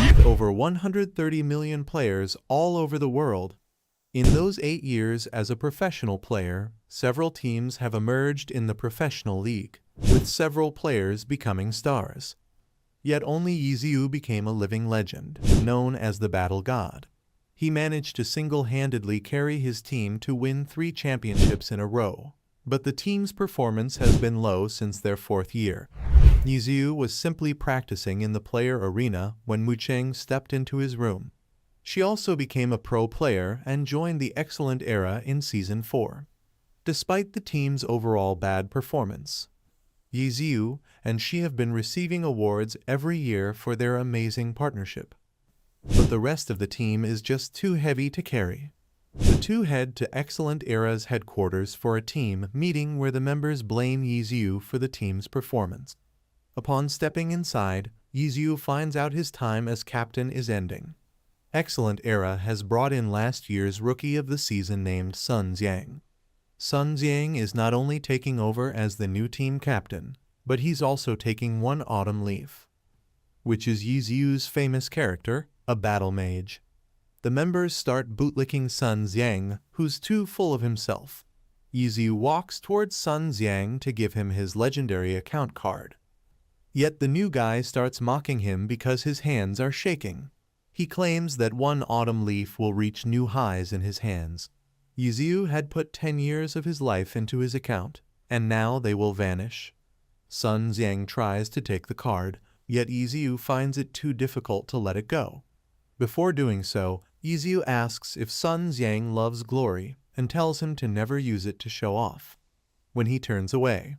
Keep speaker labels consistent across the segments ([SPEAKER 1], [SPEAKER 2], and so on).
[SPEAKER 1] with over 130 million players all over the world. In those 8 years as a professional player, several teams have emerged in the professional league, with several players becoming stars. Yet only Yiziu became a living legend, known as the Battle God. He managed to single-handedly carry his team to win 3 championships in a row, but the team's performance has been low since their 4th year. Yiziu was simply practicing in the player arena when Mu Cheng stepped into his room. She also became a pro player and joined the Excellent Era in Season 4. Despite the team's overall bad performance, Yiziu and she have been receiving awards every year for their amazing partnership. But the rest of the team is just too heavy to carry. The two head to Excellent Era's headquarters for a team meeting where the members blame Yiziu for the team's performance. Upon stepping inside, Yiziu finds out his time as captain is ending. Excellent Era has brought in last year's Rookie of the Season named Sun Xiang. Sun Xiang is not only taking over as the new team captain, but he's also taking one autumn leaf, which is Yiziu's famous character, a battle mage. The members start bootlicking Sun Xiang, who's too full of himself. Yiziu walks towards Sun Xiang to give him his legendary account card. Yet the new guy starts mocking him because his hands are shaking. He claims that one autumn leaf will reach new highs in his hands. Yiziu had put 10 years of his life into his account, and now they will vanish. Sun Xiang tries to take the card, yet Yiziu finds it too difficult to let it go. Before doing so, Yiziu asks if Sun Xiang loves glory and tells him to never use it to show off. When he turns away,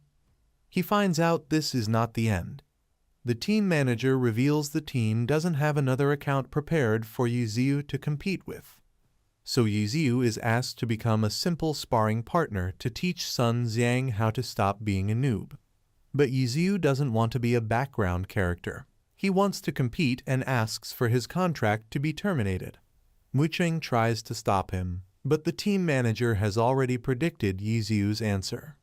[SPEAKER 1] he finds out this is not the end. The team manager reveals the team doesn't have another account prepared for Yiziu to compete with. So Yiziu is asked to become a simple sparring partner to teach Sun Xiang how to stop being a noob. But Yiziu doesn't want to be a background character. He wants to compete and asks for his contract to be terminated. Mu Cheng tries to stop him, but the team manager has already predicted Yiziu's answer.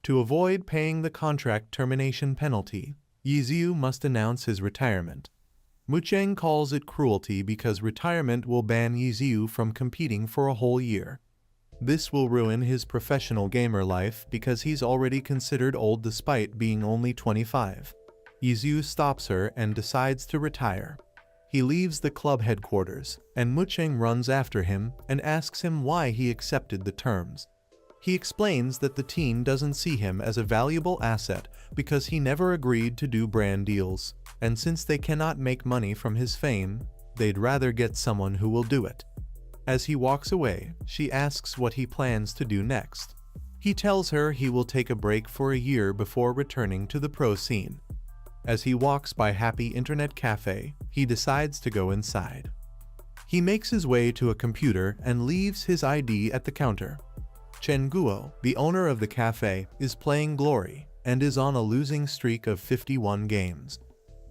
[SPEAKER 1] To avoid paying the contract termination penalty, Yiziu must announce his retirement. Mu Cheng calls it cruelty because retirement will ban Yiziu from competing for a whole year. This will ruin his professional gamer life because he's already considered old despite being only 25. Yiziu stops her and decides to retire. He leaves the club headquarters, and Mu Cheng runs after him and asks him why he accepted the terms. He explains that the team doesn't see him as a valuable asset because he never agreed to do brand deals, and since they cannot make money from his fame, they'd rather get someone who will do it. As he walks away, she asks what he plans to do next. He tells her he will take a break for a year before returning to the pro scene. As he walks by Happy Internet Cafe, he decides to go inside. He makes his way to a computer and leaves his ID at the counter. Chen Guo, the owner of the cafe, is playing Glory and is on a losing streak of 51 games.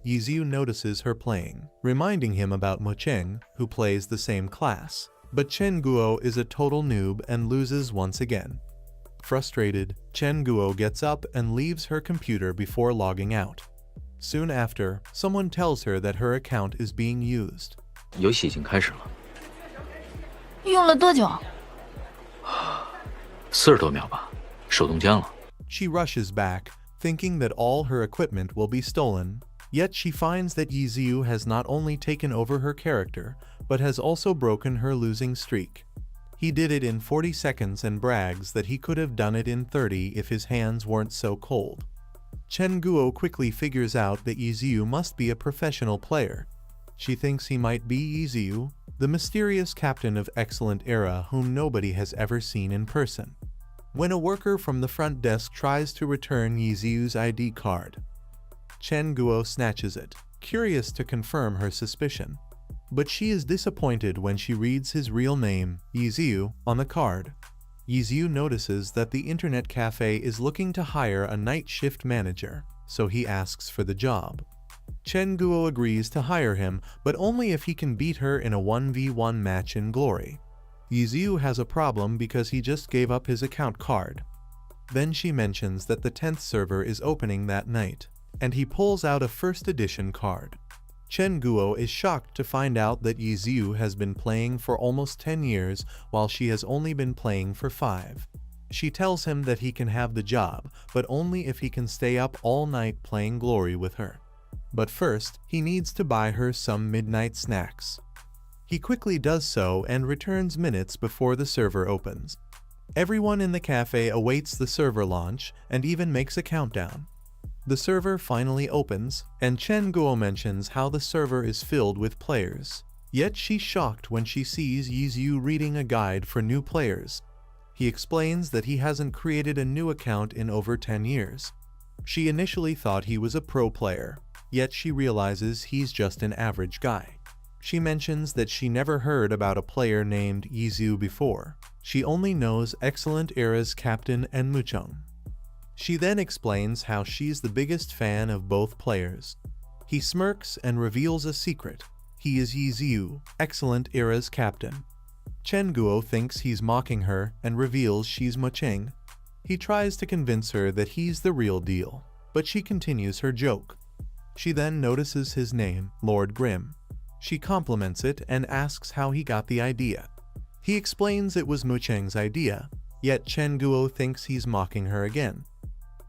[SPEAKER 1] Yiziu notices her playing, reminding him about Mu Cheng, who plays the same class. But Chen Guo is a total noob and loses once again. Frustrated, Chen Guo gets up and leaves her computer before logging out. Soon after, someone tells her that her account is being used.
[SPEAKER 2] 游戏已经开始了。
[SPEAKER 3] 用了多久
[SPEAKER 2] 40多秒吧，手动键了。
[SPEAKER 1] She rushes back, thinking that all her equipment will be stolen, yet she finds that Yiziu has not only taken over her character, but has also broken her losing streak. He did it in 40 seconds and brags that he could have done it in 30 if his hands weren't so cold. Chen Guo quickly figures out that Yiziu must be a professional player. She thinks he might be Yiziu, the mysterious captain of Excellent Era whom nobody has ever seen in person. When a worker from the front desk tries to return Yiziu's ID card, Chen Guo snatches it, curious to confirm her suspicion. But she is disappointed when she reads his real name, Yiziu, on the card. Yiziu notices that the internet cafe is looking to hire a night shift manager, so he asks for the job. Chen Guo agrees to hire him, but only if he can beat her in a 1v1 match in Glory. Yiziu has a problem because he just gave up his account card. Then she mentions that the 10th server is opening that night, and he pulls out a first edition card. Chen Guo is shocked to find out that Yiziu has been playing for almost 10 years while she has only been playing for 5. She tells him that he can have the job, but only if he can stay up all night playing Glory with her. But first, he needs to buy her some midnight snacks. He quickly does so and returns minutes before the server opens. Everyone in the cafe awaits the server launch and even makes a countdown. The server finally opens, and Chen Guo mentions how the server is filled with players. Yet she's shocked when she sees Yiziu reading a guide for new players. He explains that he hasn't created a new account in over 10 years. She initially thought he was a pro player, yet she realizes he's just an average guy. She mentions that she never heard about a player named Yiziu before. She only knows Excellent Era's captain and Mucheng. She then explains how she's the biggest fan of both players. He smirks and reveals a secret. He is Yiziu, Excellent Era's captain. Chen Guo thinks he's mocking her and reveals she's Mucheng. He tries to convince her that he's the real deal, but she continues her joke. She then notices his name, Lord Grimm. She compliments it and asks how he got the idea. He explains it was Mucheng's idea, yet Chen Guo thinks he's mocking her again.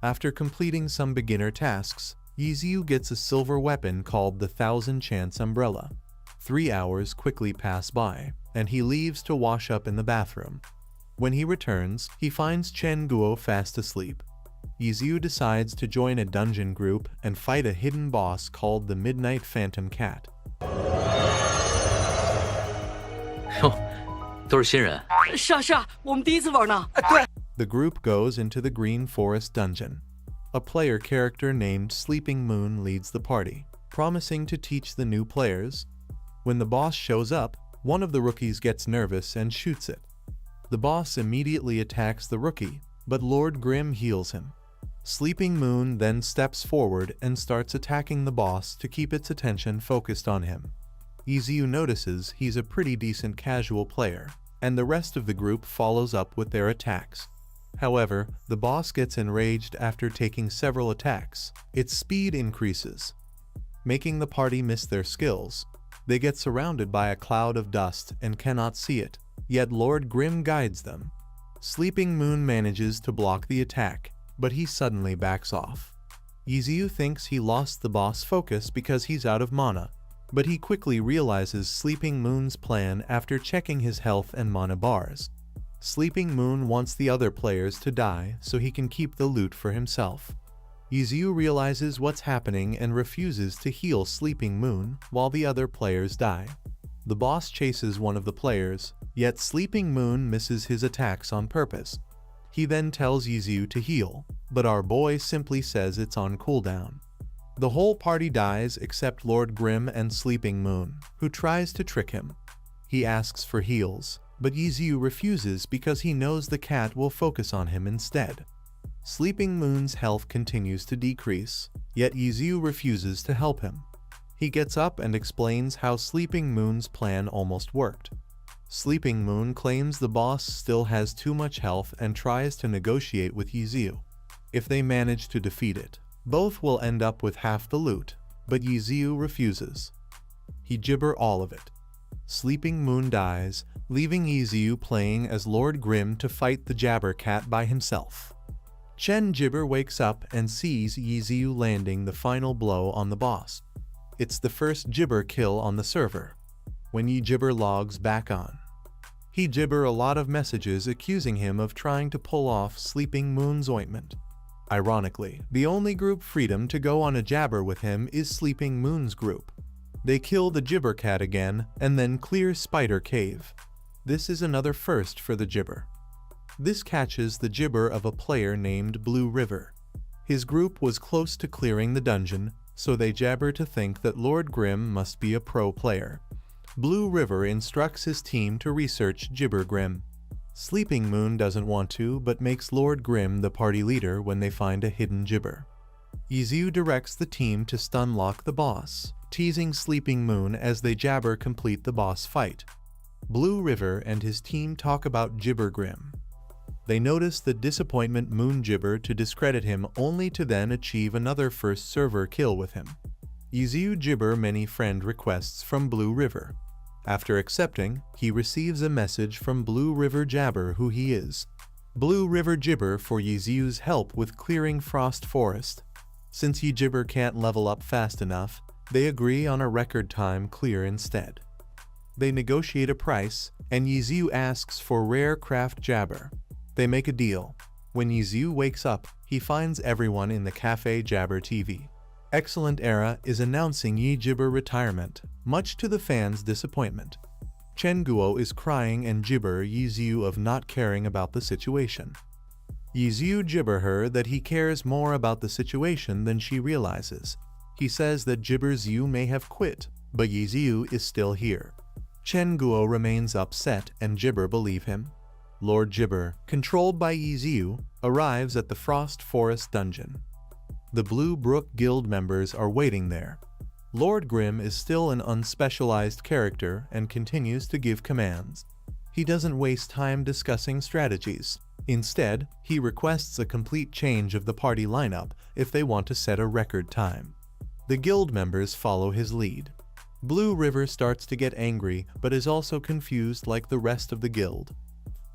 [SPEAKER 1] After completing some beginner tasks, Yiziu gets a silver weapon called the 1000 Chance Umbrella. 3 hours quickly pass by, and he leaves to wash up in the bathroom. When he returns, he finds Chen Guo fast asleep. Yiziu decides to join a dungeon group and fight a hidden boss called the Midnight Phantom Cat.
[SPEAKER 2] 哟，都是新人。
[SPEAKER 4] 是啊，我们第一次玩呢。
[SPEAKER 1] The group goes into the Green Forest dungeon. A player character named Sleeping Moon leads the party, promising to teach the new players. When the boss shows up, one of the rookies gets nervous and shoots it. The boss immediately attacks the rookie, but Lord Grimm heals him. Sleeping Moon then steps forward and starts attacking the boss to keep its attention focused on him. Yiziu notices he's a pretty decent casual player, and the rest of the group follows up with their attacks. However, the boss gets enraged after taking several attacks. Its speed increases, making the party miss their skills. They get surrounded by a cloud of dust and cannot see it, yet Lord Grimm guides them. Sleeping Moon manages to block the attack, but he suddenly backs off. Yiziu thinks he lost the boss focus because he's out of mana, but he quickly realizes Sleeping Moon's plan after checking his health and mana bars. Sleeping Moon wants the other players to die so he can keep the loot for himself. Yiziu realizes what's happening and refuses to heal Sleeping Moon while the other players die. The boss chases one of the players, yet Sleeping Moon misses his attacks on purpose. He then tells Yiziu to heal, but our boy simply says it's on cooldown. The whole party dies except Lord Grimm and Sleeping Moon, who tries to trick him. He asks for heals, but Yiziu refuses because he knows the cat will focus on him instead. Sleeping Moon's health continues to decrease, yet Yiziu refuses to help him. He gets up and explains how Sleeping Moon's plan almost worked. Sleeping Moon claims the boss still has too much health and tries to negotiate with Yiziu. If they manage to defeat it, both will end up with half the loot, but Yiziu refuses. He gibber all of it. Sleeping Moon dies, leaving Yiziu playing as Lord Grimm to fight the Jabber Cat by himself. Chen Gibber wakes up and sees Yiziu landing the final blow on the boss. It's the first Gibber kill on the server. When Gibber logs back on, he gibber a lot of messages accusing him of trying to pull off Sleeping Moon's ointment. Ironically, the only group freedom to go on a jabber with him is Sleeping Moon's group. They kill the Gibber Cat again and then clear Spider Cave. This is another first for the Gibber. This catches the gibber of a player named Blue River. His group was close to clearing the dungeon, so they jabber to think that Lord Grimm must be a pro player. Blue River instructs his team to research Gibber Grimm. Sleeping Moon doesn't want to, but makes Lord Grimm the party leader when they find a hidden gibber. Yiziu directs the team to stunlock the boss, teasing Sleeping Moon as they jabber complete the boss fight. Blue River and his team talk about Gibber Grimm. They notice the Disappointment Moon Gibber to discredit him only to then achieve another first server kill with him. Yizhu gibber many friend requests from Blue River. After accepting, he receives a message from Blue River Jabber who he is. Blue River gibber for Yizhu's help with clearing Frost Forest. Since Yigibber can't level up fast enough, they agree on a record time clear instead. They negotiate a price, and Yizhu asks for rare craft Jabber. They make a deal. When Yizhu wakes up, he finds everyone in the Cafe Jabber TV. Excellent Era is announcing Yigibber retirement, much to the fans' disappointment. Chen Guo is crying and gibber Yizhu of not caring about the situation. Yizhu gibber her that he cares more about the situation than she realizes. He says that Gibber Zhu may have quit, but Yizhu is still here. Chen Guo remains upset and Gibber believe him. Lord Gibber, controlled by Yizhu, arrives at the Frost Forest dungeon. The Blue Brook Guild members are waiting there. Lord Grimm is still an unspecialized character and continues to give commands. He doesn't waste time discussing strategies. Instead, he requests a complete change of the party lineup if they want to set a record time. The guild members follow his lead. Blue River starts to get angry but is also confused like the rest of the guild.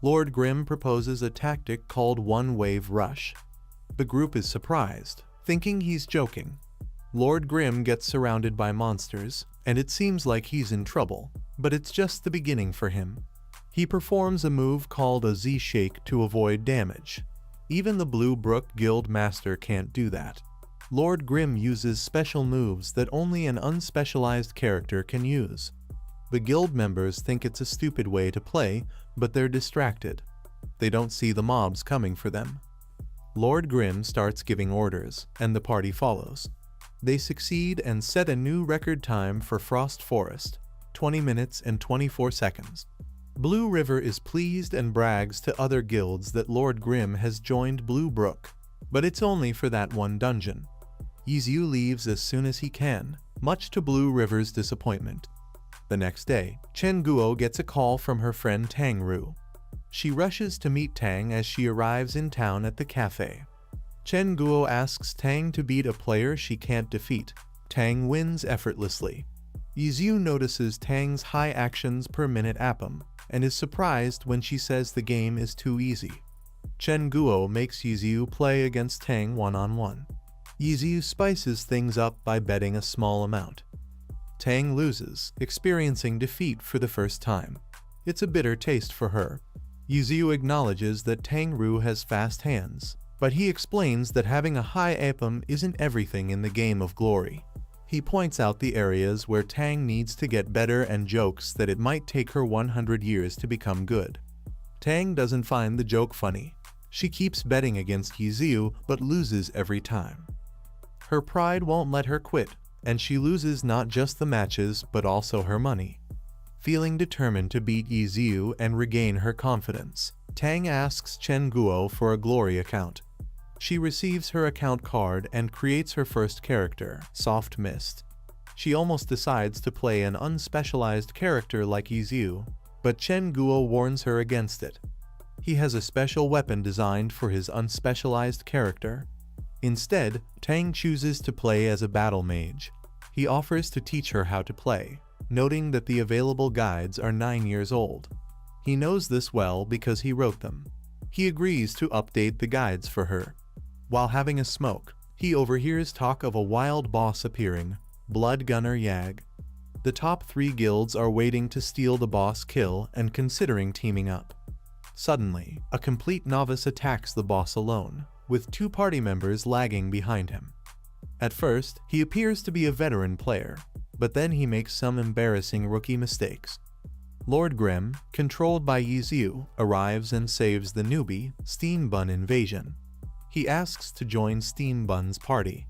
[SPEAKER 1] Lord Grimm proposes a tactic called One Wave Rush. The group is surprised, thinking he's joking. Lord Grimm gets surrounded by monsters, and it seems like he's in trouble, but it's just the beginning for him. He performs a move called a Z-Shake to avoid damage. Even the Blue Brook Guild Master can't do that. Lord Grimm uses special moves that only an unspecialized character can use. The guild members think it's a stupid way to play, but they're distracted. They don't see the mobs coming for them. Lord Grimm starts giving orders, and the party follows. They succeed and set a new record time for Frost Forest, 20 minutes and 24 seconds. Blue River is pleased and brags to other guilds that Lord Grimm has joined Blue Brook, but it's only for that one dungeon. Yizhu leaves as soon as he can, much to Blue River's disappointment. The next day, Chen Guo gets a call from her friend Tang Ru. She rushes to meet Tang as she arrives in town at the cafe. Chen Guo asks Tang to beat a player she can't defeat. Tang wins effortlessly. Yizhu notices Tang's high actions per minute APM, and is surprised when she says the game is too easy. Chen Guo makes Yizhu play against Tang one-on-one. Yizhu spices things up by betting a small amount. Tang loses, experiencing defeat for the first time. It's a bitter taste for her. Yizhu acknowledges that Tang Ru has fast hands, but he explains that having a high APM isn't everything in the game of glory. He points out the areas where Tang needs to get better and jokes that it might take her 100 years to become good. Tang doesn't find the joke funny. She keeps betting against Yizhu but loses every time. Her pride won't let her quit, and she loses not just the matches but also her money. Feeling determined to beat Yizhu and regain her confidence, Tang asks Chen Guo for a glory account. She receives her account card and creates her first character, Soft Mist. She almost decides to play an unspecialized character like Yizhu, but Chen Guo warns her against it. He has a special weapon designed for his unspecialized character. Instead, Tang chooses to play as a battle mage. He offers to teach her how to play, noting that the available guides are 9 years old. He knows this well because he wrote them. He agrees to update the guides for her. While having a smoke, he overhears talk of a wild boss appearing, Blood Gunner Yag. The top 3 guilds are waiting to steal the boss kill and considering teaming up. Suddenly, a complete novice attacks the boss alone, with 2 party members lagging behind him. At first, he appears to be a veteran player, but then he makes some embarrassing rookie mistakes. Lord Grimm, controlled by Yizhu, arrives and saves the newbie, Steam Bun Invasion. He asks to join Steam Bun's party.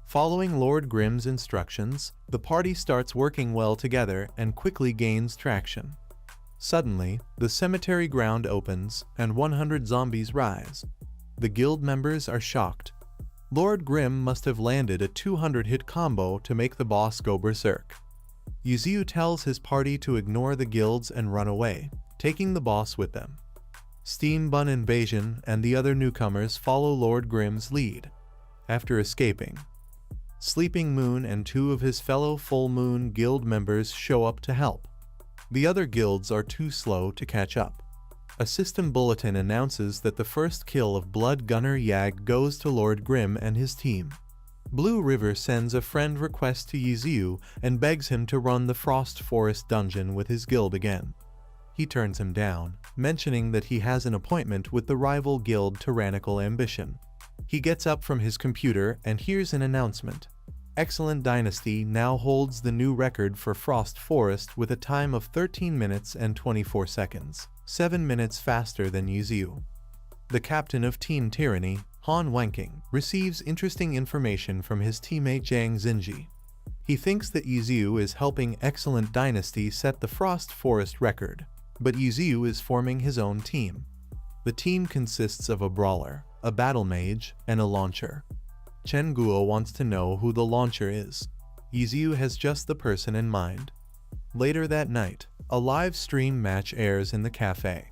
[SPEAKER 1] Following Lord Grimm's instructions, the party starts working well together and quickly gains traction. Suddenly, the cemetery ground opens and 100 zombies rise. The guild members are shocked. Lord Grimm must have landed a 200-hit combo to make the boss go berserk. Yizhu tells his party to ignore the guilds and run away, taking the boss with them. Steam Bun Invasion and the other newcomers follow Lord Grimm's lead. After escaping, Sleeping Moon and two of his fellow Full Moon Guild members show up to help. The other guilds are too slow to catch up. A system bulletin announces that the first kill of Blood Gunner Yag goes to Lord Grimm and his team. Blue River sends a friend request to Yiziu and begs him to run the Frost Forest dungeon with his guild again. He turns him down, mentioning that he has an appointment with the rival guild Tyrannical Ambition. He gets up from his computer and hears an announcement. Excellent Dynasty now holds the new record for Frost Forest with a time of 13 minutes and 24 seconds, 7 minutes faster than Yiziu. The captain of Team Tyranny, Han Wenking, receives interesting information from his teammate Zhang Xinji. He thinks that Yiziu is helping Excellent Dynasty set the Frost Forest record, but Yiziu is forming his own team. The team consists of a brawler, a battle mage, and a launcher. Chen Guo wants to know who the launcher is. Yiziu has just the person in mind. Later that night, a live stream match airs in the cafe.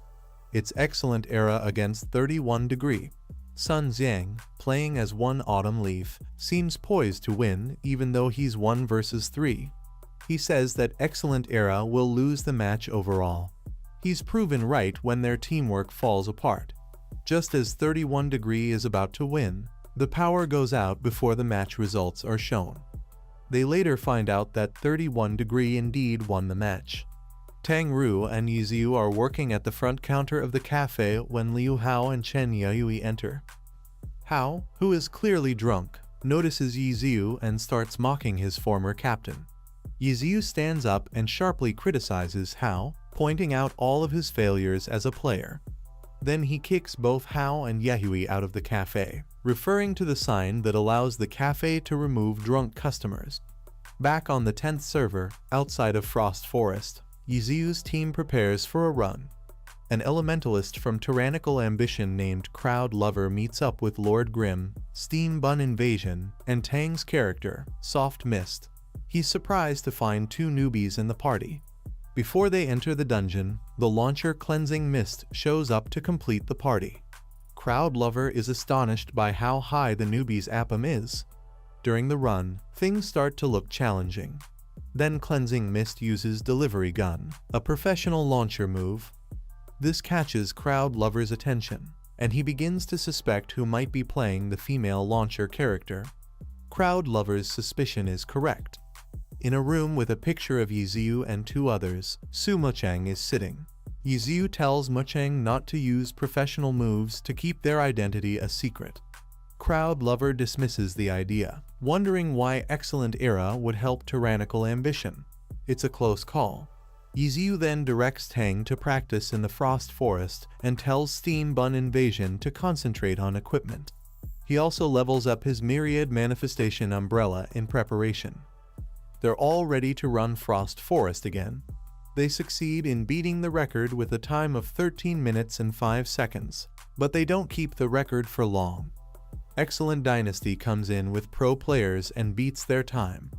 [SPEAKER 1] It's Excellent Era against 31 Degree. Sun Xiang, playing as one Autumn Leaf, seems poised to win even though he's 1 versus 3. He says that Excellent Era will lose the match overall. He's proven right when their teamwork falls apart. Just as 31 Degree is about to win, the power goes out before the match results are shown. They later find out that 31 Degree indeed won the match. Tang Ru and Yiziu are working at the front counter of the cafe when Liu Hao and Chen Yayui enter. Hao, who is clearly drunk, notices Yiziu and starts mocking his former captain. Yiziu stands up and sharply criticizes Hao, pointing out all of his failures as a player. Then he kicks both Hao and Yayui out of the cafe, referring to the sign that allows the cafe to remove drunk customers. Back on the 10th server, outside of Frost Forest, Yiziu's team prepares for a run. An elementalist from Tyrannical Ambition named Crowd Lover meets up with Lord Grimm, Steam Bun Invasion, and Tang's character, Soft Mist. He's surprised to find two newbies in the party. Before they enter the dungeon, the launcher Cleansing Mist shows up to complete the party. Crowd Lover is astonished by how high the newbie's APM is. During the run, things start to look challenging. Then Cleansing Mist uses Delivery Gun, a professional launcher move. This catches Crowd Lover's attention, and he begins to suspect who might be playing the female launcher character. Crowd Lover's suspicion is correct. In a room with a picture of Yiziu and two others, Su Mucheng is sitting. Yiziu tells Mucheng not to use professional moves to keep their identity a secret. Crowd Lover dismisses the idea, wondering why Excellent Era would help Tyrannical Ambition. It's a close call. Yiziu then directs Tang to practice in the Frost Forest and tells Steam Bun Invasion to concentrate on equipment. He also levels up his Myriad Manifestation Umbrella in preparation. They're all ready to run Frost Forest again. They succeed in beating the record with a time of 13 minutes and 5 seconds, but they don't keep the record for long. Excellent Dynasty comes in with pro players and beats their time.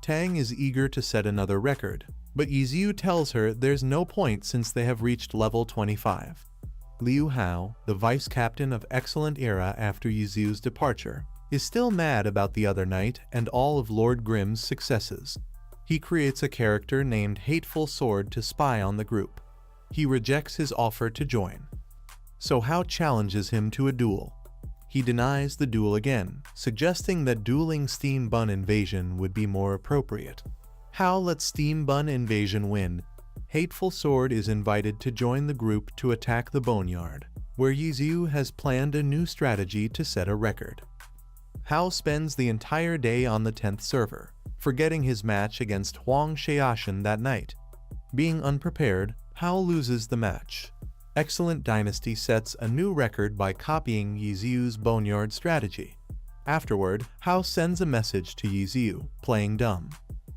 [SPEAKER 1] Tang is eager to set another record, but Yiziu tells her there's no point since they have reached level 25. Liu Hao, the vice captain of Excellent Era after Yiziu's departure, is still mad about the other night and all of Lord Grimm's successes. He creates a character named Hateful Sword to spy on the group. He rejects his offer to join. So Hao challenges him to a duel. He denies the duel again, suggesting that dueling Steam Bun Invasion would be more appropriate. Hao lets Steam Bun Invasion win. Hateful Sword is invited to join the group to attack the Boneyard, where Yiziu has planned a new strategy to set a record. Hao spends the entire day on the 10th server, forgetting his match against Huang Xiaoshan that night. Being unprepared, Hao loses the match. Excellent Dynasty sets a new record by copying Yiziu's Boneyard strategy. Afterward, Hao sends a message to Yiziu, playing dumb.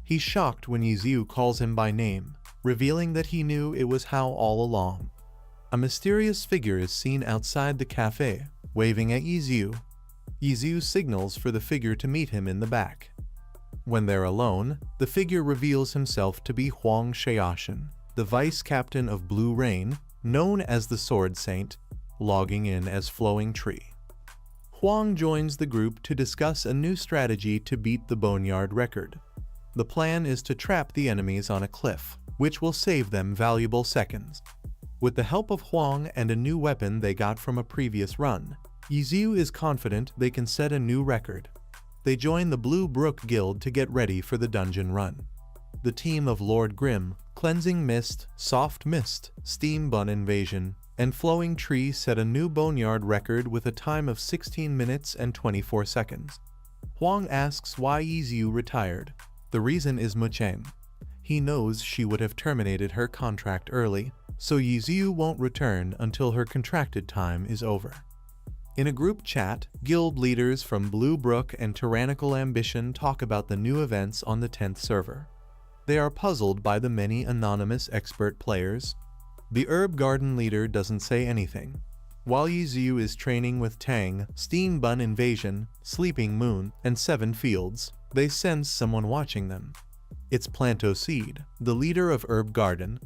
[SPEAKER 1] He's shocked when Yiziu calls him by name, revealing that he knew it was Hao all along. A mysterious figure is seen outside the cafe, waving at Yiziu. Yiziu signals for the figure to meet him in the back. When they're alone, the figure reveals himself to be Huang Xiaoshan, the vice captain of Blue Rain, known as the Sword Saint, logging in as Flowing Tree. Huang joins the group to discuss a new strategy to beat the Boneyard record. The plan is to trap the enemies on a cliff, which will save them valuable seconds. With the help of Huang and a new weapon they got from a previous run, Yiziu is confident they can set a new record. They join the Blue Brook Guild to get ready for the dungeon run. The team of Lord Grimm, Cleansing Mist, Soft Mist, Steam Bun Invasion, and Flowing Tree set a new Boneyard record with a time of 16 minutes and 24 seconds. Huang asks why Yiziu retired. The reason is Mu Cheng. He knows she would have terminated her contract early, so Yiziu won't return until her contracted time is over. In a group chat, guild leaders from Blue Brook and Tyrannical Ambition talk about the new events on the 10th server. They are puzzled by the many anonymous expert players. The Herb Garden leader doesn't say anything. While Yiziu is training with Tang, Steam Bun Invasion, Sleeping Moon, and Seven Fields, they sense someone watching them. It's Planto Seed, the leader of Herb Garden.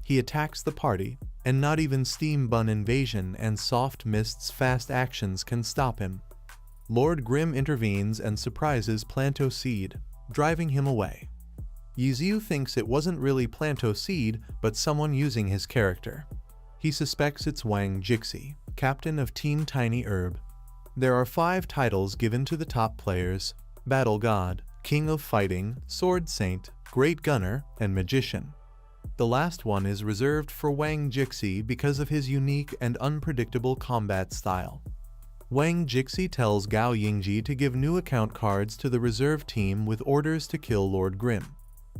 [SPEAKER 1] He attacks the party, and not even Steam Bun Invasion and Soft Mist's fast actions can stop him. Lord Grimm intervenes and surprises Planto Seed, driving him away. Yiziu thinks it wasn't really Planto Seed, but someone using his character. He suspects it's Wang Jixi, captain of Team Tiny Herb. There are 5 titles given to the top players: Battle God, King of Fighting, Sword Saint, Great Gunner, and Magician. The last one is reserved for Wang Jixi because of his unique and unpredictable combat style. Wang Jixi tells Gao Yingji to give new account cards to the reserve team with orders to kill Lord Grimm.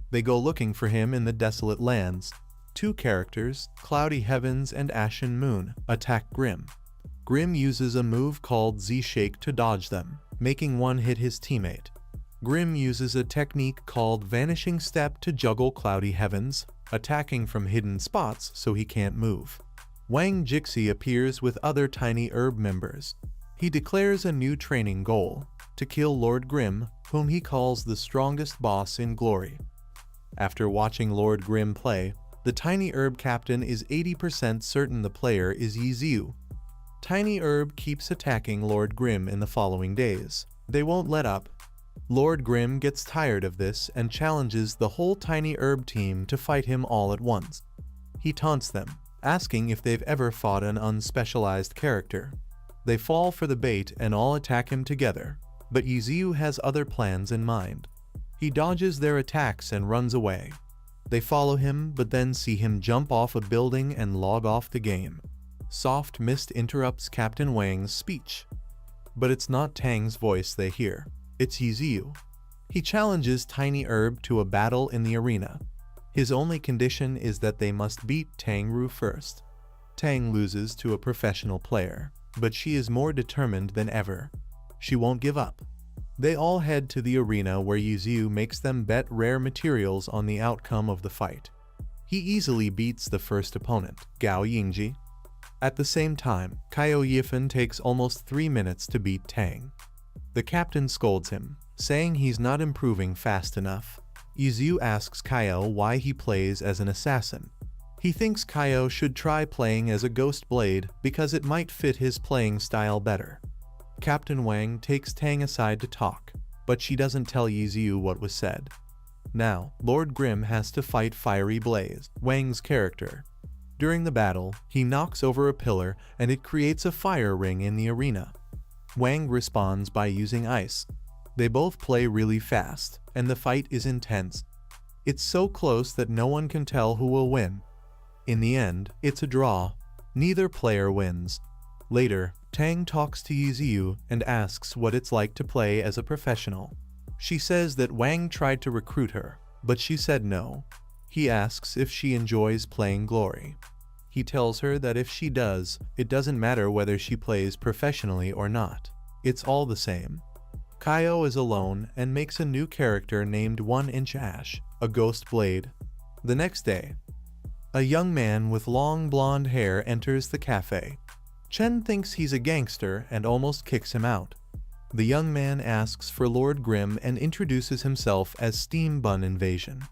[SPEAKER 1] They go looking for him in the Desolate Lands. 2 characters, Cloudy Heavens and Ashen Moon, attack Grimm. Grimm uses a move called Z-Shake to dodge them, making one hit his teammate. Grimm uses a technique called Vanishing Step to juggle Cloudy Heavens, attacking from hidden spots so he can't move. Wang Jixi appears with other Tiny Herb members. He declares a new training goal: to kill Lord Grimm, whom he calls the strongest boss in Glory. After watching Lord Grimm play, the Tiny Herb captain is 80% certain the player is Yiziu. Tiny Herb keeps attacking Lord Grimm in the following days. They won't let up. Lord Grimm gets tired of this and challenges the whole Tiny Herb team to fight him all at once. He taunts them, asking if they've ever fought an unspecialized character. They fall for the bait and all attack him together, but Yiziu has other plans in mind. He dodges their attacks and runs away. They follow him but then see him jump off a building and log off the game. Soft Mist interrupts Captain Wang's speech. But it's not Tang's voice they hear. It's Yiziu. He challenges Tiny Herb to a battle in the arena. His only condition is that they must beat Tang Ru first. Tang loses to a professional player, but she is more determined than ever. She won't give up. They all head to the arena where Yiziu makes them bet rare materials on the outcome of the fight. He easily beats the first opponent, Gao Yingji. At the same time, Kaio Yifan takes almost 3 minutes to beat Tang. The captain scolds him, saying he's not improving fast enough. Yiziu asks Kaio why he plays as an assassin. He thinks Kaio should try playing as a Ghost Blade because it might fit his playing style better. Captain Wang takes Tang aside to talk, but she doesn't tell Yiziu what was said. Now, Lord Grimm has to fight Fiery Blaze, Wang's character. During the battle, he knocks over a pillar and it creates a fire ring in the arena. Wang responds by using ice. They both play really fast, and the fight is intense. It's so close that no one can tell who will win. In the end, it's a draw. Neither player wins. Later, Tang talks to Yiziu and asks what it's like to play as a professional. She says that Wang tried to recruit her, but she said no. He asks if she enjoys playing Glory. He tells her that if she does, it doesn't matter whether she plays professionally or not. It's all the same. Kaio is alone and makes a new character named 1-Inch Ash, a Ghost Blade. The next day, a young man with long blonde hair enters the cafe. Chen thinks he's a gangster and almost kicks him out. The young man asks for Lord Grimm and introduces himself as Steam Bun Invasion.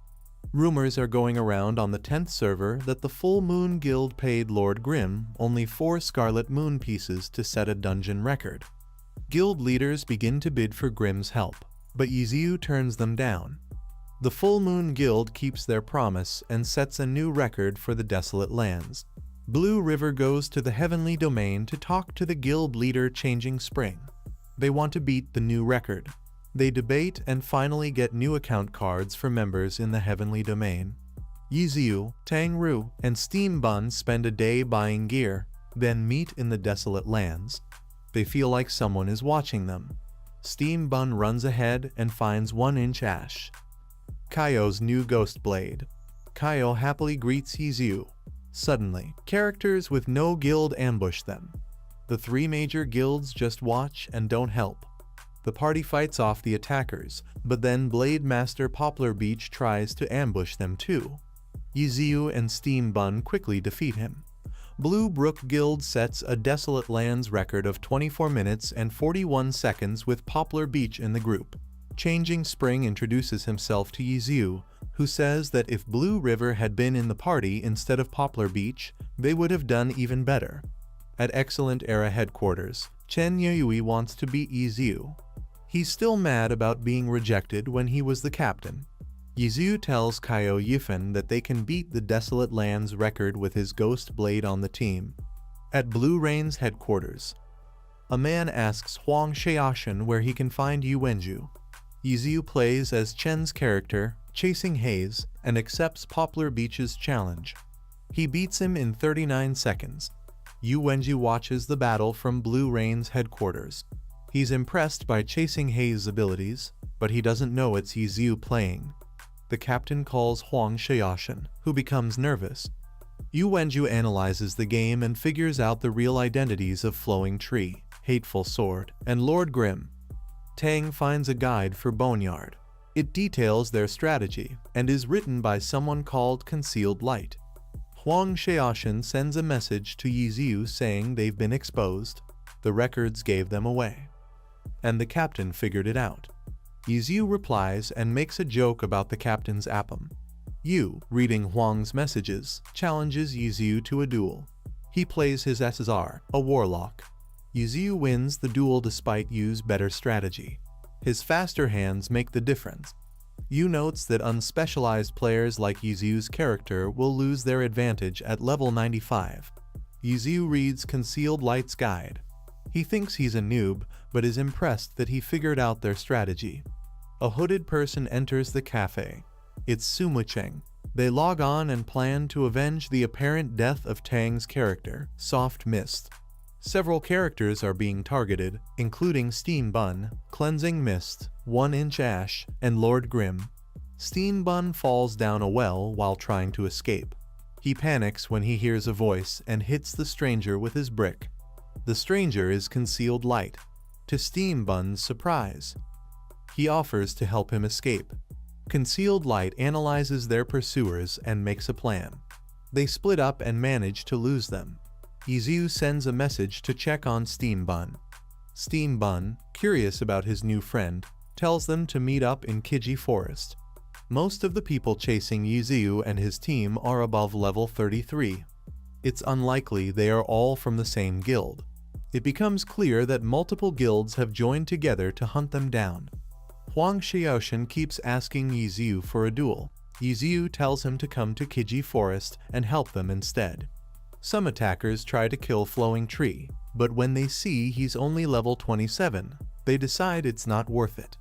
[SPEAKER 1] Rumors are going around on the 10th server that the Full Moon Guild paid Lord Grimm only 4 Scarlet Moon pieces to set a dungeon record. Guild leaders begin to bid for Grimm's help, but Yiziu turns them down. The Full Moon Guild keeps their promise and sets a new record for the Desolate Lands. Blue River goes to the Heavenly Domain to talk to the guild leader Changing Spring. They want to beat the new record. They debate and finally get new account cards for members in the Heavenly Domain. Yiziu, Tang Ru, and Steam Bun spend a day buying gear, then meet in the Desolate Lands. They feel like someone is watching them. Steam Bun runs ahead and finds 1-inch Ash, Kaio's new Ghost Blade. Kaio happily greets Yiziu. Suddenly, characters with no guild ambush them. The 3 major guilds just watch and don't help. The party fights off the attackers, but then Blade Master Poplar Beach tries to ambush them too. Yiziu and Steam Bun quickly defeat him. Blue Brook Guild sets a Desolate Lands record of 24 minutes and 41 seconds with Poplar Beach in the group. Changing Spring introduces himself to Yiziu, who says that if Blue River had been in the party instead of Poplar Beach, they would have done even better. At Excellent Era headquarters, Chen Yui wants to beat Yiziu. He's still mad about being rejected when he was the captain. Yiziu tells Kaio Yifan that they can beat the Desolate Lands record with his Ghost Blade on the team. At Blue Rain's headquarters, a man asks Huang Xiaoshan where he can find Yu Wenju. Yiziu plays as Chen's character, Chasing Haze, and accepts Poplar Beach's challenge. He beats him in 39 seconds. Yu Wenju watches the battle from Blue Rain's headquarters. He's impressed by Chasing Haze's abilities, but he doesn't know it's Yiziu playing. The captain calls Huang Xiaoshan, who becomes nervous. Yu Wenju analyzes the game and figures out the real identities of Flowing Tree, Hateful Sword, and Lord Grimm. Tang finds a guide for Boneyard. It details their strategy and is written by someone called Concealed Light. Huang Xiaoshan sends a message to Yiziu saying they've been exposed. The records gave them away. And the captain figured it out. Yiziu replies and makes a joke about the captain's appum. Yu, reading Huang's messages, challenges Yiziu to a duel. He plays his SSR, a warlock. Yiziu wins the duel despite Yu's better strategy. His faster hands make the difference. Yu notes that unspecialized players like Yiziu's character will lose their advantage at level 95. Yiziu reads Concealed Light's guide. He thinks he's a noob, but is impressed that he figured out their strategy. A hooded person enters the cafe. It's Sumucheng. They log on and plan to avenge the apparent death of Tang's character, Soft Mist. Several characters are being targeted, including Steam Bun, Cleansing Mist, 1-inch Ash, and Lord Grimm. Steam Bun falls down a well while trying to escape. He panics when he hears a voice and hits the stranger with his brick. The stranger is Concealed Light. To Steam Bun's surprise, he offers to help him escape. Concealed Light analyzes their pursuers and makes a plan. They split up and manage to lose them. Yiziu sends a message to check on Steam Bun. Steam Bun, curious about his new friend, tells them to meet up in Kiji Forest. Most of the people chasing Yiziu and his team are above level 33. It's unlikely they are all from the same guild. It becomes clear that multiple guilds have joined together to hunt them down. Huang Xiaoshan keeps asking Yiziu for a duel. Yiziu tells him to come to Kiji Forest and help them instead. Some attackers try to kill Flowing Tree, but when they see he's only level 27, they decide it's not worth it.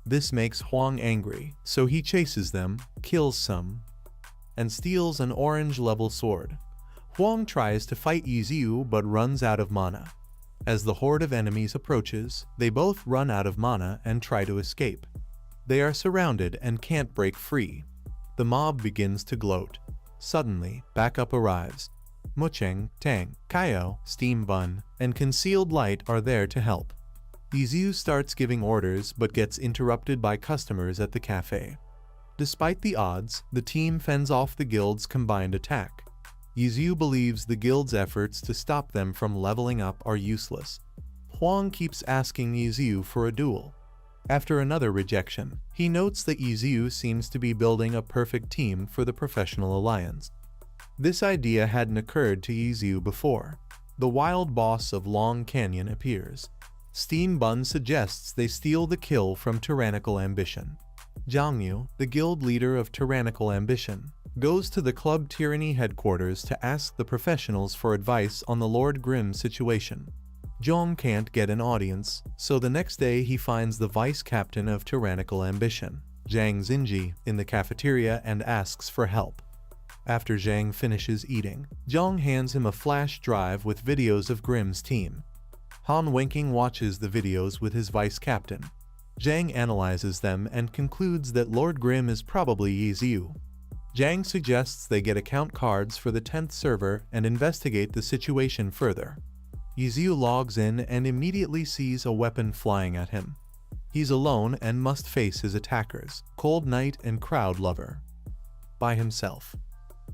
[SPEAKER 1] This makes Huang angry, so he chases them, kills some, and steals an orange level sword. Huang tries to fight Yiziu but runs out of mana. As the horde of enemies approaches, they both run out of mana and try to escape. They are surrounded and can't break free. The mob begins to gloat. Suddenly, backup arrives. Mucheng, Tang, Kaio, Steam Bun, and Concealed Light are there to help. Yiziu starts giving orders but gets interrupted by customers at the cafe. Despite the odds, the team fends off the guild's combined attack. Yiziu believes the guild's efforts to stop them from leveling up are useless. Huang keeps asking Yiziu for a duel. After another rejection, he notes that Yiziu seems to be building a perfect team for the Professional Alliance. This idea hadn't occurred to Yiziu before. The wild boss of Long Canyon appears. Steam Bun suggests they steal the kill from Tyrannical Ambition. Zhang Yu, the guild leader of Tyrannical Ambition, goes to the Club Tyranny headquarters to ask the professionals for advice on the Lord Grimm situation. Zhang can't get an audience, so the next day he finds the vice captain of Tyrannical Ambition, Zhang Xinji, in the cafeteria and asks for help. After Zhang finishes eating, Zhang hands him a flash drive with videos of Grimm's team. Han Wenking watches the videos with his vice captain. Zhang analyzes them and concludes that Lord Grimm is probably Yi Ziyu. Zhang suggests they get account cards for the 10th server and investigate the situation further. Yi Ziyu logs in and immediately sees a weapon flying at him. He's alone and must face his attackers, Cold Knight and Crowd Lover, by himself.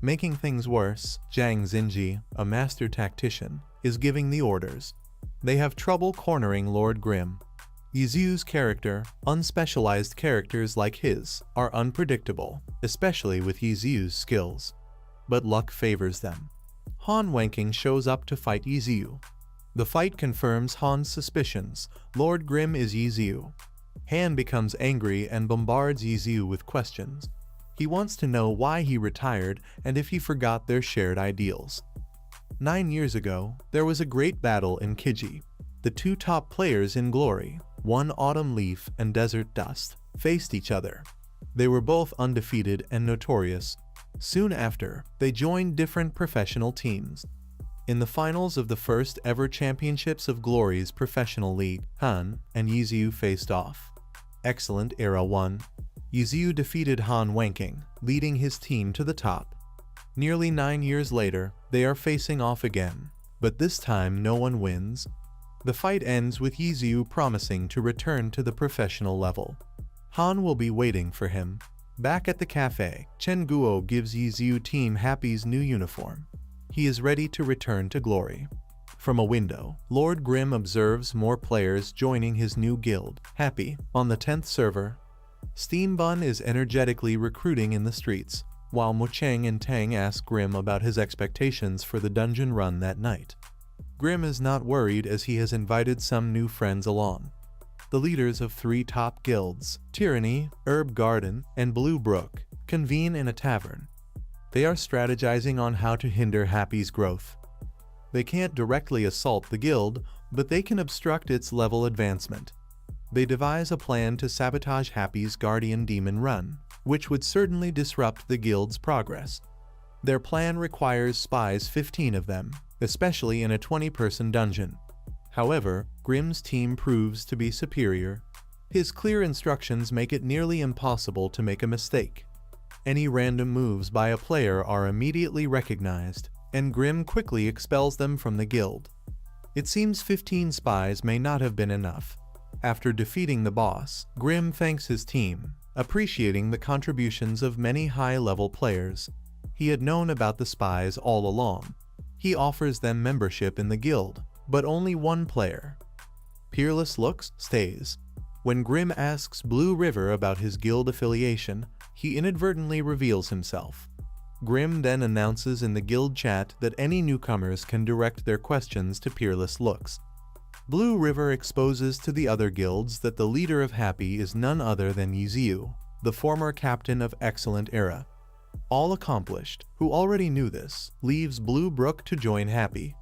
[SPEAKER 1] Making things worse, Zhang Xinji, a master tactician, is giving the orders. They have trouble cornering Lord Grimm. Yi Ziyu's character, unspecialized characters like his, are unpredictable, especially with Yi Ziyu's skills. But luck favors them. Han Wenking shows up to fight Yi Ziyu. The fight confirms Han's suspicions. Lord Grimm is Yi Ziyu. Han becomes angry and bombards Yi Ziyu with questions. He wants to know why he retired and if he forgot their shared ideals. 9 years ago, there was a great battle in Kiji. The two top players in Glory, One Autumn Leaf and Desert Dust, faced each other. They were both undefeated and notorious. Soon after, they joined different professional teams. In the finals of the first ever championships of Glory's professional league, Han and Yi Ziyu faced off. Excellent Era won. Yi Ziyu defeated Han Wenking, leading his team to the top. Nearly 9 years later, they are facing off again, but this time no one wins. The fight ends with Yi Ziyu promising to return to the professional level. Han will be waiting for him. Back at the cafe, Chen Guo gives Yi Ziyu Team Happy's new uniform. He is ready to return to Glory. From a window, Lord Grimm observes more players joining his new guild, Happy, on the 10th server. Steam Bun is energetically recruiting in the streets, while Mo Cheng and Tang ask Grimm about his expectations for the dungeon run that night. Grimm is not worried as he has invited some new friends along. The leaders of 3 top guilds, Tyranny, Herb Garden, and Blue Brook, convene in a tavern. They are strategizing on how to hinder Happy's growth. They can't directly assault the guild, but they can obstruct its level advancement. They devise a plan to sabotage Happy's Guardian Demon run, which would certainly disrupt the guild's progress. Their plan requires spies, 15 of them, especially in a 20-person dungeon. However, Grimm's team proves to be superior. His clear instructions make it nearly impossible to make a mistake. Any random moves by a player are immediately recognized, and Grimm quickly expels them from the guild. It seems 15 spies may not have been enough. After defeating the boss, Grimm thanks his team, appreciating the contributions of many high-level players. He had known about the spies all along. He offers them membership in the guild, but only one player. Peerless Looks stays. When Grimm asks Blue River about his guild affiliation, he inadvertently reveals himself. Grimm then announces in the guild chat that any newcomers can direct their questions to Peerless Looks. Blue River exposes to the other guilds that the leader of Happy is none other than Yi Ziyu, the former captain of Excellent Era. All Accomplished, who already knew this, leaves Blue Brook to join Happy.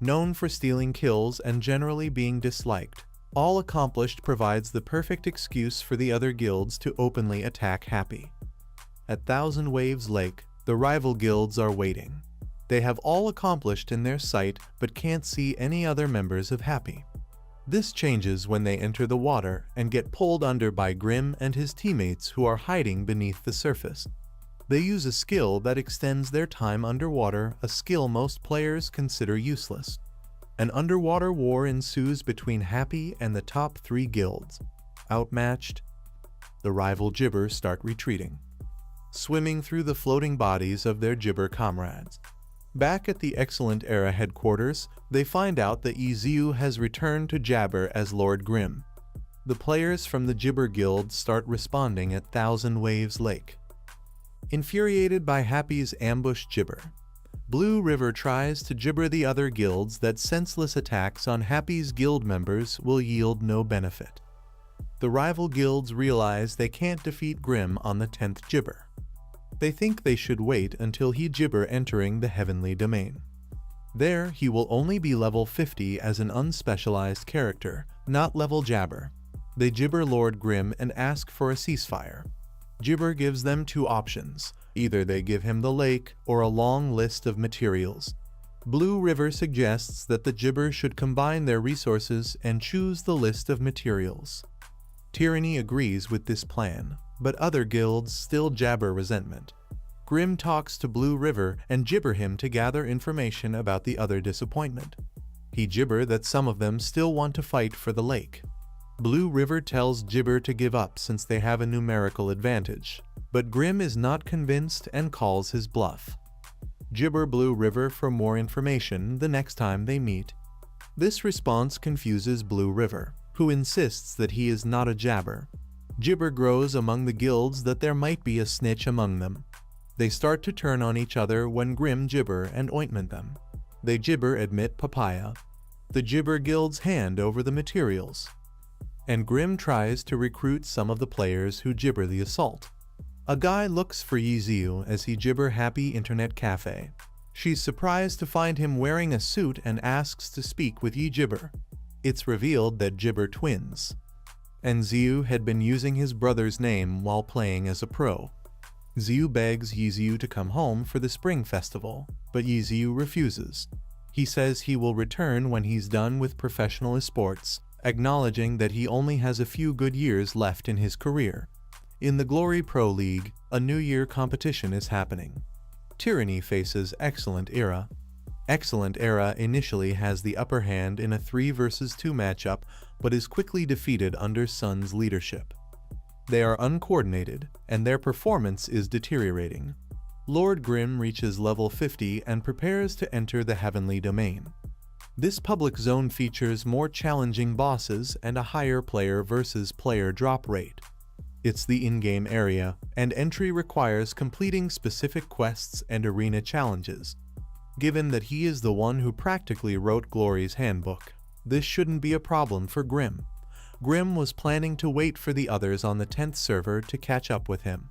[SPEAKER 1] Known for stealing kills and generally being disliked, All Accomplished provides the perfect excuse for the other guilds to openly attack Happy. At Thousand Waves Lake, the rival guilds are waiting. They have All Accomplished in their sight but can't see any other members of Happy. This changes when they enter the water and get pulled under by Grimm and his teammates who are hiding beneath the surface. They use a skill that extends their time underwater, a skill most players consider useless. An underwater war ensues between Happy and the top 3 guilds. Outmatched, the rival Gibber start retreating, swimming through the floating bodies of their Gibber comrades. Back at the Excellent Era headquarters, they find out that Yi Ziyu has returned to Jabber as Lord Grimm. The players from the Gibber Guild start responding at Thousand Waves Lake. Infuriated by Happy's ambushed Gibber, Blue River tries to gibber the other guilds that senseless attacks on Happy's guild members will yield no benefit. The rival guilds realize they can't defeat Grim on the 10th gibber. They think they should wait until he gibber entering the Heavenly Domain. There, he will only be level 50 as an unspecialized character, not level jabber. They gibber Lord Grim and ask for a ceasefire. Gibber gives them two options. Either they give him the lake or a long list of materials. Blue River suggests that the gibber should combine their resources and choose the list of materials. Tyranny agrees with this plan, but other guilds still jabber resentment. Grim talks to Blue River and gibber him to gather information about the other disappointment. He gibber that some of them still want to fight for the lake. Blue River tells Gibber to give up since they have a numerical advantage, but Grim is not convinced and calls his bluff. Gibber Blue River for more information the next time they meet. This response confuses Blue River, who insists that he is not a jabber. Gibber grows among the guilds that there might be a snitch among them. They start to turn on each other when Grim gibber and ointment them. They gibber admit papaya. The gibber guilds hand over the materials. And Grim tries to recruit some of the players who gibber the assault. A guy looks for Yiziu as he gibber Happy Internet Cafe. She's surprised to find him wearing a suit and asks to speak with Gibber. It's revealed that gibber twins. And Ziu had been using his brother's name while playing as a pro. Ziu begs Yiziu to come home for the spring festival, but Yiziu refuses. He says he will return when he's done with professional esports, acknowledging that he only has a few good years left in his career. In the Glory Pro League, a New Year competition is happening. Tyranny faces Excellent Era. Excellent Era initially has the upper hand in a 3 vs 2 matchup, but is quickly defeated under Sun's leadership. They are uncoordinated, and their performance is deteriorating. Lord Grim reaches level 50 and prepares to enter the Heavenly Domain. This public zone features more challenging bosses and a higher player versus player drop rate. It's the in-game area, and entry requires completing specific quests and arena challenges. Given that he is the one who practically wrote Glory's handbook, this shouldn't be a problem for Grim. Grim was planning to wait for the others on the 10th server to catch up with him.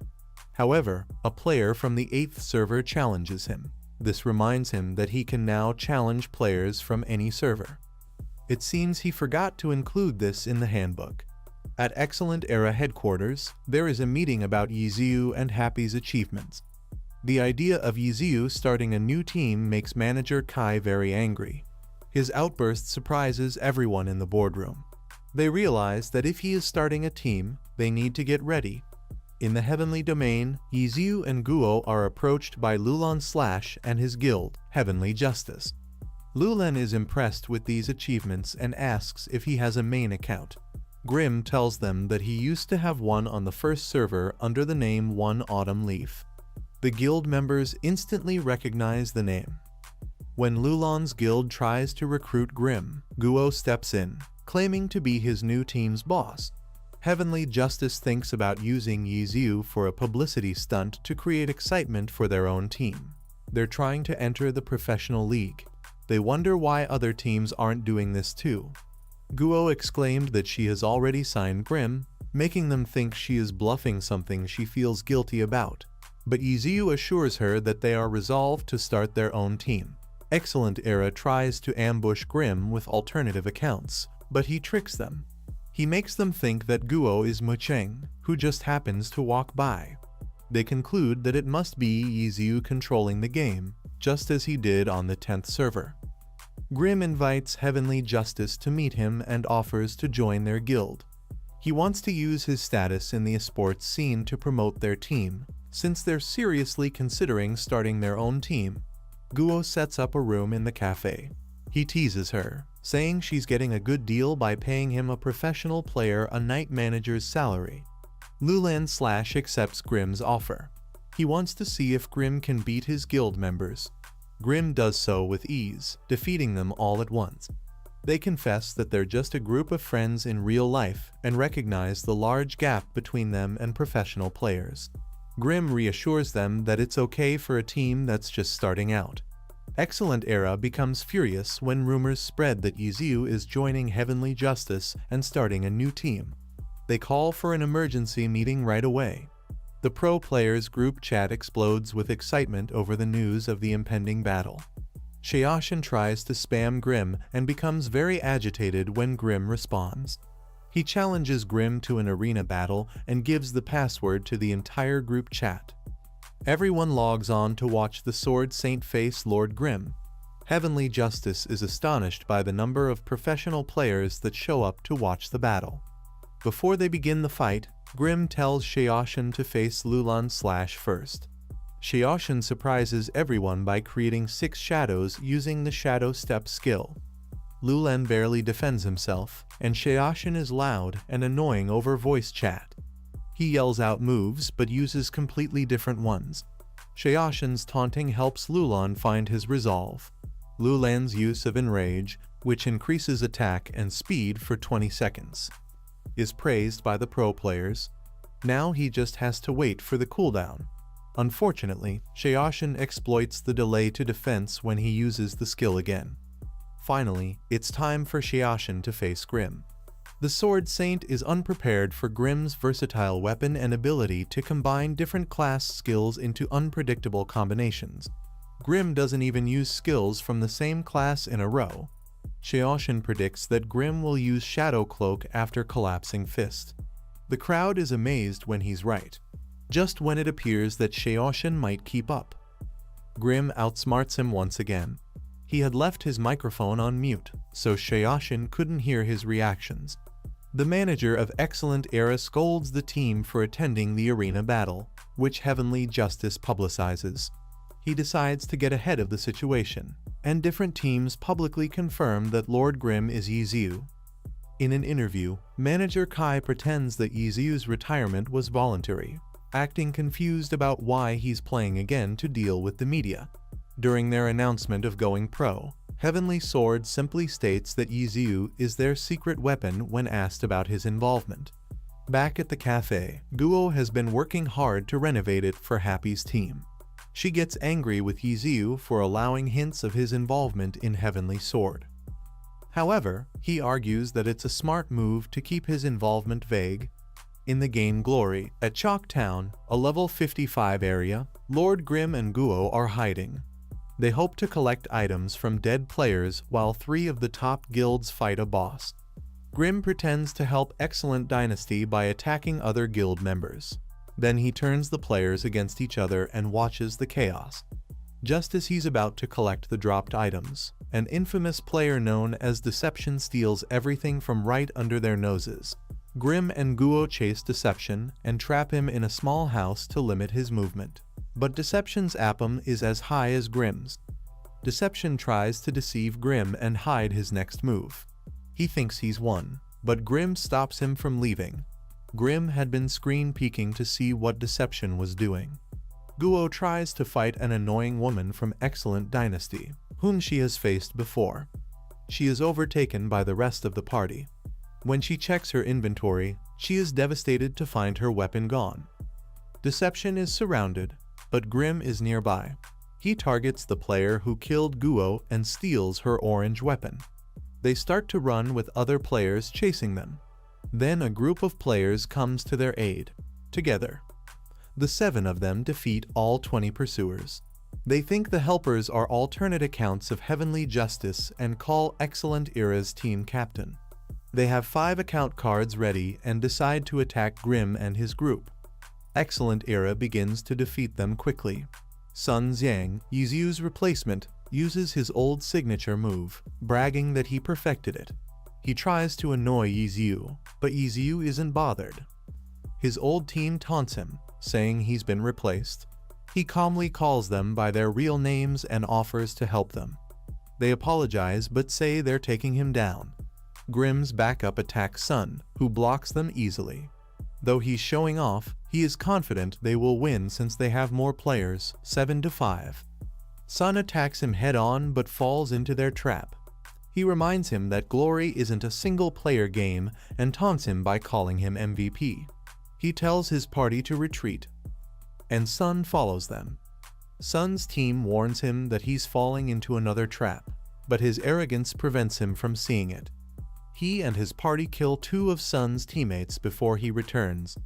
[SPEAKER 1] However, a player from the 8th server challenges him. This reminds him that he can now challenge players from any server. It seems he forgot to include this in the handbook. At Excellent Era headquarters, there is a meeting about Yiziu and Happy's achievements. The idea of Yiziu starting a new team makes manager Kai very angry. His outburst surprises everyone in the boardroom. They realize that if he is starting a team, they need to get ready. In the Heavenly Domain, Yiziu and Guo are approached by Lulan Slash and his guild, Heavenly Justice. Lulan is impressed with these achievements and asks if he has a main account. Grim tells them that he used to have one on the first server under the name One Autumn Leaf. The guild members instantly recognize the name. When Lulan's guild tries to recruit Grim, Guo steps in, claiming to be his new team's boss. Heavenly Justice thinks about using Yiziu for a publicity stunt to create excitement for their own team. They're trying to enter the professional league. They wonder why other teams aren't doing this too. Guo exclaimed that she has already signed Grim, making them think she is bluffing something she feels guilty about. But Yiziu assures her that they are resolved to start their own team. Excellent Era tries to ambush Grim with alternative accounts, but he tricks them. He makes them think that Guo is Mucheng, who just happens to walk by. They conclude that it must be Yiziu controlling the game, just as he did on the 10th server. Grim invites Heavenly Justice to meet him and offers to join their guild. He wants to use his status in the esports scene to promote their team, since they're seriously considering starting their own team. Guo sets up a room in the cafe. He teases her, saying she's getting a good deal by paying him a professional player a night manager's salary. Lulan Slash accepts Grim's offer. He wants to see if Grim can beat his guild members. Grim does so with ease, defeating them all at once. They confess that they're just a group of friends in real life and recognize the large gap between them and professional players. Grim reassures them that it's okay for a team that's just starting out. Excellent Era becomes furious when rumors spread that Yiziu is joining Heavenly Justice and starting a new team. They call for an emergency meeting right away. The pro players group chat explodes with excitement over the news of the impending battle. Xiaoshan tries to spam Grim and becomes very agitated when Grim responds. He challenges Grim to an arena battle and gives the password to the entire group chat. Everyone logs on to watch the Sword Saint face Lord Grim. Heavenly Justice is astonished by the number of professional players that show up to watch the battle. Before they begin the fight, Grim tells Xiaoshan to face Lulan first. Xiaoshan surprises everyone by creating 6 shadows using the Shadow Step skill. Lulan barely defends himself, and Xiaoshan is loud and annoying over voice chat. He yells out moves but uses completely different ones. Xiaoshan's taunting helps Lulan find his resolve. Lulan's use of Enrage, which increases attack and speed for 20 seconds, is praised by the pro players. Now he just has to wait for the cooldown. Unfortunately, Xiaoshan exploits the delay to defense when he uses the skill again. Finally, it's time for Xiaoshan to face Grim. The Sword Saint is unprepared for Grim's versatile weapon and ability to combine different class skills into unpredictable combinations. Grim doesn't even use skills from the same class in a row. Xiaoshan predicts that Grim will use Shadow Cloak after Collapsing Fist. The crowd is amazed when he's right, just when it appears that Xiaoshan might keep up. Grim outsmarts him once again. He had left his microphone on mute, so Xiaoshan couldn't hear his reactions. The manager of Excellent Era scolds the team for attending the arena battle, which Heavenly Justice publicizes. He decides to get ahead of the situation, and different teams publicly confirm that Lord Grim is Yiziu. In an interview, manager Kai pretends that Yiziu's retirement was voluntary, acting confused about why he's playing again to deal with the media. During their announcement of going pro, Heavenly Sword simply states that Yiziu is their secret weapon when asked about his involvement. Back at the cafe, Guo has been working hard to renovate it for Happy's team. She gets angry with Yiziu for allowing hints of his involvement in Heavenly Sword. However, he argues that it's a smart move to keep his involvement vague. In the game Glory, at Chalk Town, a level 55 area, Lord Grim and Guo are hiding. They hope to collect items from dead players while 3 of the top guilds fight a boss. Grim pretends to help Excellent Dynasty by attacking other guild members. Then he turns the players against each other and watches the chaos. Just as he's about to collect the dropped items, an infamous player known as Deception steals everything from right under their noses. Grim and Guo chase Deception and trap him in a small house to limit his movement. But Deception's APM is as high as Grim's. Deception tries to deceive Grim and hide his next move. He thinks he's won, but Grim stops him from leaving. Grim had been screen peeking to see what Deception was doing. Guo tries to fight an annoying woman from Excellent Dynasty, whom she has faced before. She is overtaken by the rest of the party. When she checks her inventory, she is devastated to find her weapon gone. Deception is surrounded, but Grim is nearby. He targets the player who killed Guo and steals her orange weapon. They start to run with other players chasing them. Then a group of players comes to their aid. Together, the 7 of them defeat all 20 pursuers. They think the helpers are alternate accounts of Heavenly Justice and call Excellent Era's team captain. They have 5 account cards ready and decide to attack Grim and his group. Excellent Era begins to defeat them quickly. Sun Xiang, Yiziu's replacement, uses his old signature move, bragging that he perfected it. He tries to annoy Yiziu, but Yiziu isn't bothered. His old team taunts him, saying he's been replaced. He calmly calls them by their real names and offers to help them. They apologize but say they're taking him down. Grim's backup attacks Sun, who blocks them easily. Though he's showing off, he is confident they will win since they have more players, 7-5. Sun attacks him head-on but falls into their trap. He reminds him that Glory isn't a single-player game and taunts him by calling him MVP. He tells his party to retreat, and Sun follows them. Sun's team warns him that he's falling into another trap, but his arrogance prevents him from seeing it. He and his party kill 2 of Sun's teammates before he returns.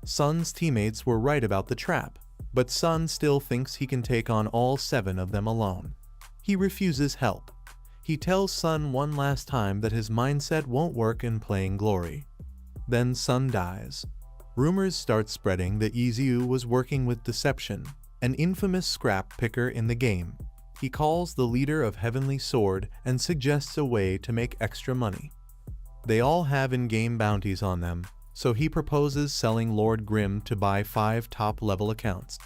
[SPEAKER 1] Sun's teammates were right about the trap, but Sun still thinks he can take on all 7 of them alone. He refuses help. He tells Sun one last time that his mindset won't work in playing Glory. Then Sun dies. Rumors start spreading that Yizhu was working with Deception, an infamous scrap picker in the game. He calls the leader of Heavenly Sword and suggests a way to make extra money. They all have in-game bounties on them, so he proposes selling Lord Grimm to buy 5 top-level accounts.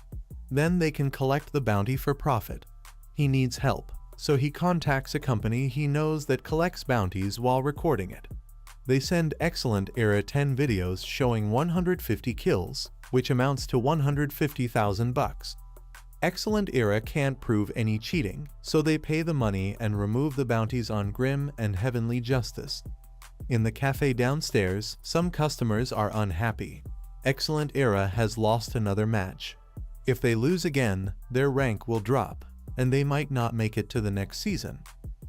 [SPEAKER 1] Then they can collect the bounty for profit. He needs help, so he contacts a company he knows that collects bounties while recording it. They send Excellent Era 10 videos showing 150 kills, which amounts to $150,000. Excellent Era can't prove any cheating, so they pay the money and remove the bounties on Grimm and Heavenly Justice. In the cafe downstairs, some customers are unhappy. Excellent Era has lost another match. If they lose again, their rank will drop, and they might not make it to the next season.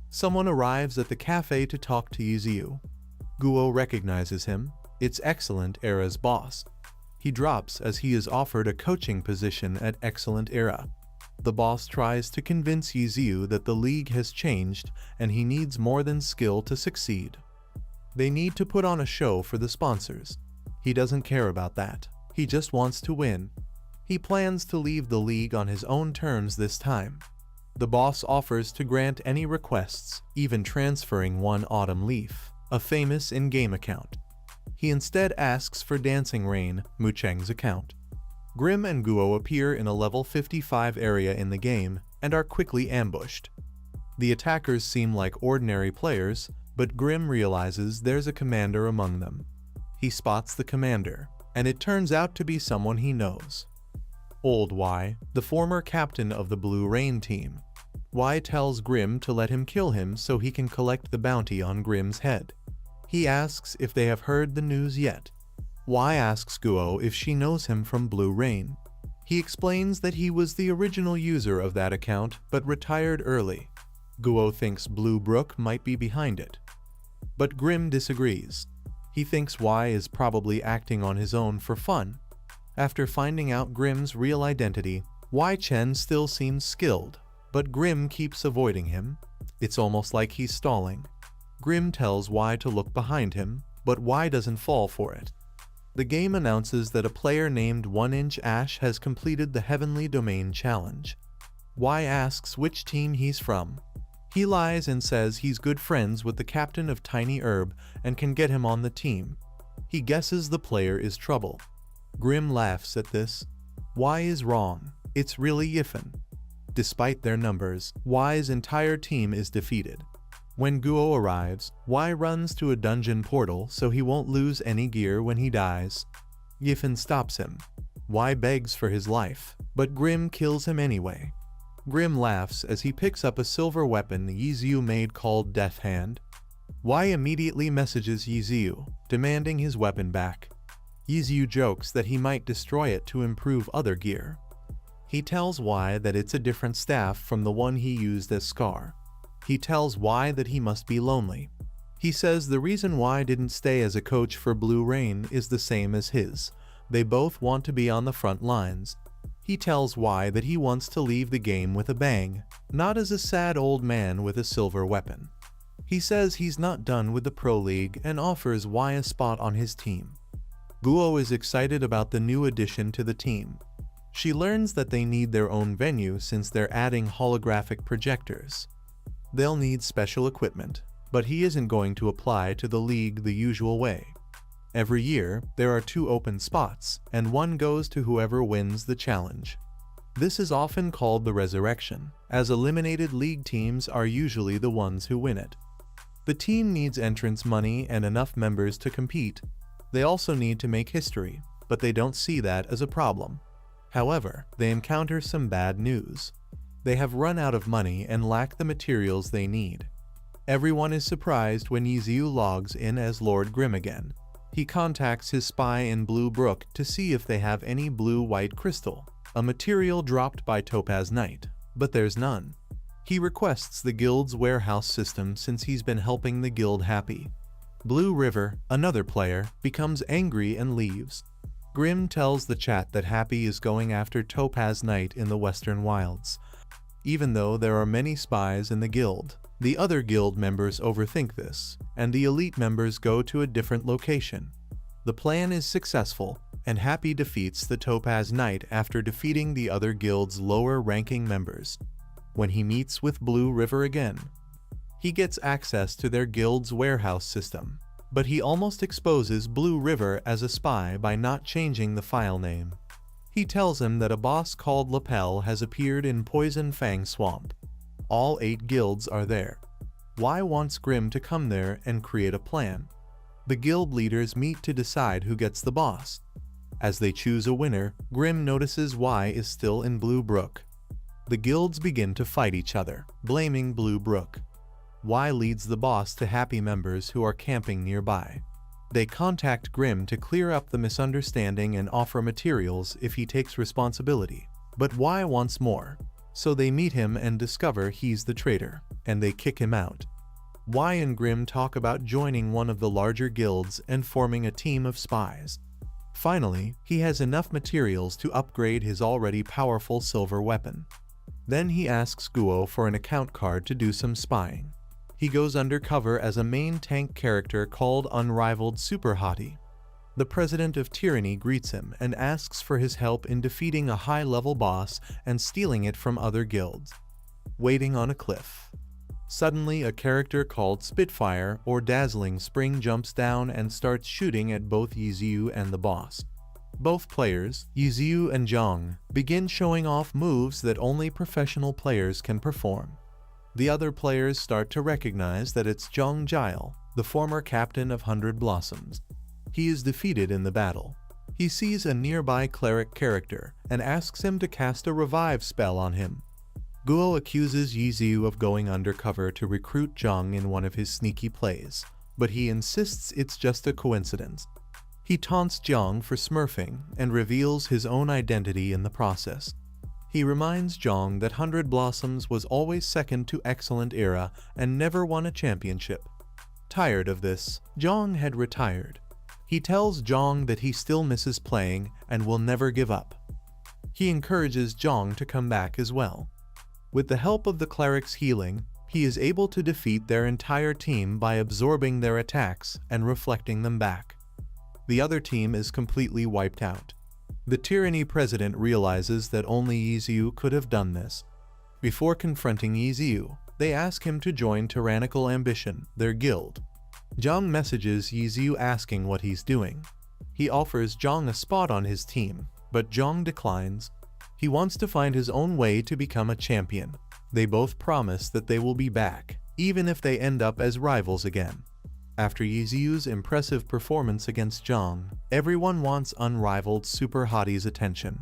[SPEAKER 1] Someone arrives at the cafe to talk to Yizhu. Guo recognizes him. It's Excellent Era's boss. He drops as he is offered a coaching position at Excellent Era. The boss tries to convince Yizhu that the league has changed and he needs more than skill to succeed. They need to put on a show for the sponsors. He doesn't care about that. He just wants to win. He plans to leave the league on his own terms this time. The boss offers to grant any requests, even transferring one Autumn Leaf, a famous in-game account. He instead asks for Dancing Rain, Mu Cheng's account. Grimm and Guo appear in a level 55 area in the game and are quickly ambushed. The attackers seem like ordinary players, but Grimm realizes there's a commander among them. He spots the commander, and it turns out to be someone he knows. Old Y, the former captain of the Blue Rain team. Y tells Grimm to let him kill him so he can collect the bounty on Grimm's head. He asks if they have heard the news yet. Y asks Guo if she knows him from Blue Rain. He explains that he was the original user of that account but retired early. Guo thinks Blue Brook might be behind it. But Grimm disagrees. He thinks Y is probably acting on his own for fun. After finding out Grimm's real identity, Y Chen still seems skilled, but Grimm keeps avoiding him. It's almost like he's stalling. Grimm tells Y to look behind him, but Y doesn't fall for it. The game announces that a player named 1-Inch Ash has completed the Heavenly Domain Challenge. Y asks which team he's from. He lies and says he's good friends with the captain of Tiny Herb and can get him on the team. He guesses the player is Trouble. Grimm laughs at this. Y is wrong. It's really Yifen. Despite their numbers, Y's entire team is defeated. When Guo arrives, Y runs to a dungeon portal so he won't lose any gear when he dies. Yifen stops him. Y begs for his life, but Grimm kills him anyway. Grimm laughs as he picks up a silver weapon Yizhu made called Death Hand. Y immediately messages Yizhu, demanding his weapon back. Yizhu jokes that he might destroy it to improve other gear. He tells Y that it's a different staff from the one he used as Scar. He tells Y that he must be lonely. He says the reason Y didn't stay as a coach for Blue Rain is the same as his. They both want to be on the front lines. He tells Y that he wants to leave the game with a bang, not as a sad old man with a silver weapon. He says he's not done with the Pro League and offers Y a spot on his team. Guo is excited about the new addition to the team. She learns that they need their own venue since they're adding holographic projectors. They'll need special equipment, but he isn't going to apply to the league the usual way. Every year, there are 2 open spots, and one goes to whoever wins the challenge. This is often called the Resurrection, as eliminated league teams are usually the ones who win it. The team needs entrance money and enough members to compete. They also need to make history, but they don't see that as a problem. However, they encounter some bad news. They have run out of money and lack the materials they need. Everyone is surprised when Yizhu logs in as Lord Grimm again. He contacts his spy in Blue Brook to see if they have any blue-white crystal. a material dropped by Topaz Knight, but there's none. He requests the guild's warehouse system since he's been helping the guild Happy. Blue River, another player, becomes angry and leaves. Grim tells the chat that Happy is going after Topaz Knight in the Western Wilds. Even though there are many spies in the guild, the other guild members overthink this, and the elite members go to a different location. The plan is successful, and Happy defeats the Topaz Knight after defeating the other guild's lower-ranking members. When he meets with Blue River again, he gets access to their guild's warehouse system, but he almost exposes Blue River as a spy by not changing the file name. He tells him that a boss called Lapel has appeared in Poison Fang Swamp. All 8 guilds are there. Y wants Grim to come there and create a plan. The guild leaders meet to decide who gets the boss. As they choose a winner, Grim notices Y is still in Blue Brook. The guilds begin to fight each other, blaming Blue Brook. Y leads the boss to Happy members who are camping nearby. They contact Grim to clear up the misunderstanding and offer materials if he takes responsibility. But Y wants more, so they meet him and discover he's the traitor, and they kick him out. Y and Grim talk about joining one of the larger guilds and forming a team of spies. Finally, he has enough materials to upgrade his already powerful silver weapon. Then he asks Guo for an account card to do some spying. He goes undercover as a main tank character called Unrivaled Super Hottie. The president of Tyranny greets him and asks for his help in defeating a high-level boss and stealing it from other guilds. Waiting on a cliff. Suddenly, a character called Spitfire or Dazzling Spring jumps down and starts shooting at both Yiziu and the boss. Both players, Yiziu and Zhang, begin showing off moves that only professional players can perform. The other players start to recognize that it's Zhang Jiao, the former captain of 100 Blossoms. He is defeated in the battle. He sees a nearby cleric character and asks him to cast a revive spell on him. Guo accuses Yiziu of going undercover to recruit Zhang in one of his sneaky plays, but he insists it's just a coincidence. He taunts Zhang for smurfing and reveals his own identity in the process. He reminds Zhang that 100 Blossoms was always second to Excellent Era and never won a championship. Tired of this, Zhang had retired. He tells Zhang that he still misses playing and will never give up. He encourages Zhang to come back as well. With the help of the cleric's healing, he is able to defeat their entire team by absorbing their attacks and reflecting them back. The other team is completely wiped out. The Tyranny president realizes that only Yiziu could have done this. Before confronting Yiziu, they ask him to join Tyrannical Ambition, their guild. Zhang messages Yiziu asking what he's doing. He offers Zhang a spot on his team, but Zhang declines. He wants to find his own way to become a champion. They both promise that they will be back, even if they end up as rivals again. After Yiziu's impressive performance against Zhang, everyone wants Unrivaled Super Hottie's attention.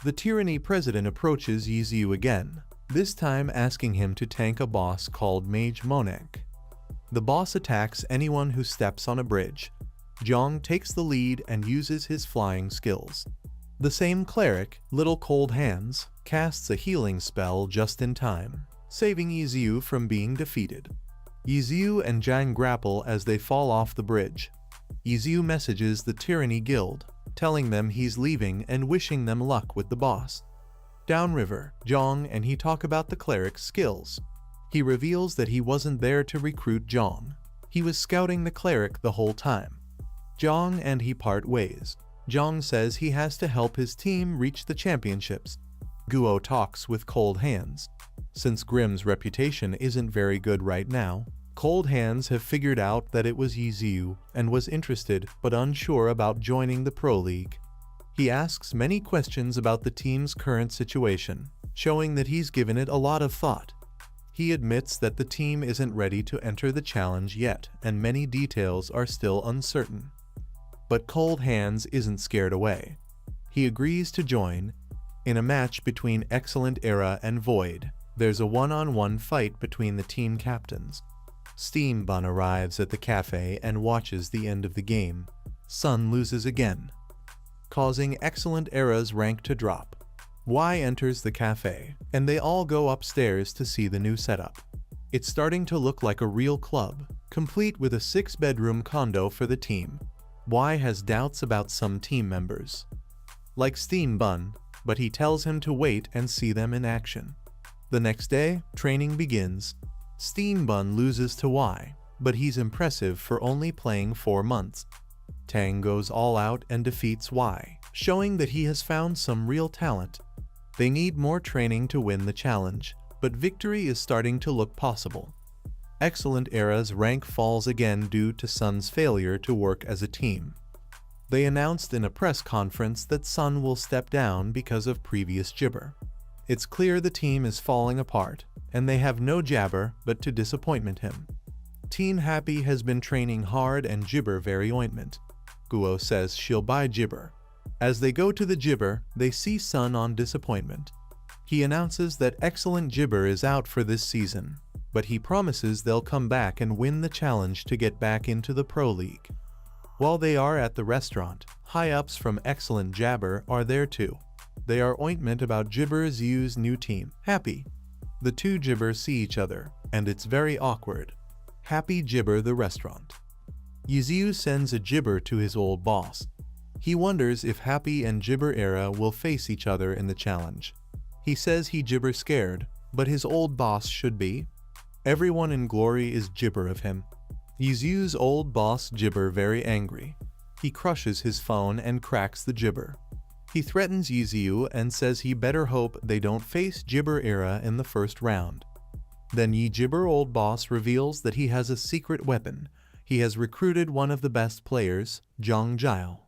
[SPEAKER 1] The Tyranny president approaches Yiziu again, this time asking him to tank a boss called Mage Monek. The boss attacks anyone who steps on a bridge. Zhang takes the lead and uses his flying skills. The same cleric, Little Cold Hands, casts a healing spell just in time, saving Yiziu from being defeated. Yiziu and Zhang grapple as they fall off the bridge. Yiziu messages the Tyranny Guild, telling them he's leaving and wishing them luck with the boss. Downriver, Zhang and he talk about the cleric's skills. He reveals that he wasn't there to recruit Zhang. He was scouting the cleric the whole time. Zhang and he part ways. Zhang says he has to help his team reach the championships. Guo talks with Cold Hands. Since Grim's reputation isn't very good right now, Cold Hands have figured out that it was Yiziu and was interested but unsure about joining the Pro League. He asks many questions about the team's current situation, showing that he's given it a lot of thought. He admits that the team isn't ready to enter the challenge yet and many details are still uncertain. But Cold Hands isn't scared away. He agrees to join. In a match between Excellent Era and Void, there's a one-on-one fight between the team captains. Steam Bun arrives at the cafe and watches the end of the game. Sun loses again, causing Excellent Era's rank to drop. Y enters the cafe, and they all go upstairs to see the new setup. It's starting to look like a real club, complete with a 6-bedroom condo for the team. Y has doubts about some team members, like Steen Bun, but he tells him to wait and see them in action. The next day, training begins. Steen Bun loses to Y, but he's impressive for only playing 4 months. Tang goes all out and defeats Y, showing that he has found some real talent. They need more training to win the challenge, but victory is starting to look possible. Excellent Era's rank falls again due to Sun's failure to work as a team. They announced in a press conference that Sun will step down because of previous Jibber. It's clear the team is falling apart, and they have no Jabber but to disappointment him. Team Happy has been training hard and Jibber very ointment. Guo says she'll buy Jibber. As they go to the Jibber, they see Sun on disappointment. He announces that Excellent Jibber is out for this season, but he promises they'll come back and win the challenge to get back into the Pro League. While they are at the restaurant, high-ups from Excellent Jabber are there too. They are ointment about Jibber's Yu's new team, Happy. The two Jibbers see each other, and it's very awkward. Happy Jibber the restaurant. Yiziu sends a Jibber to his old boss. He wonders if Happy and Jibber Era will face each other in the challenge. He says he Jibber scared, but his old boss should be. Everyone in Glory is Jibber of him. Yiziu's old boss Jibber very angry. He crushes his phone and cracks the Jibber. He threatens Yiziu and says he better hope they don't face Jibber Era in the first round. Then Jibber old boss reveals that he has a secret weapon. He has recruited one of the best players, Zhang Jiao.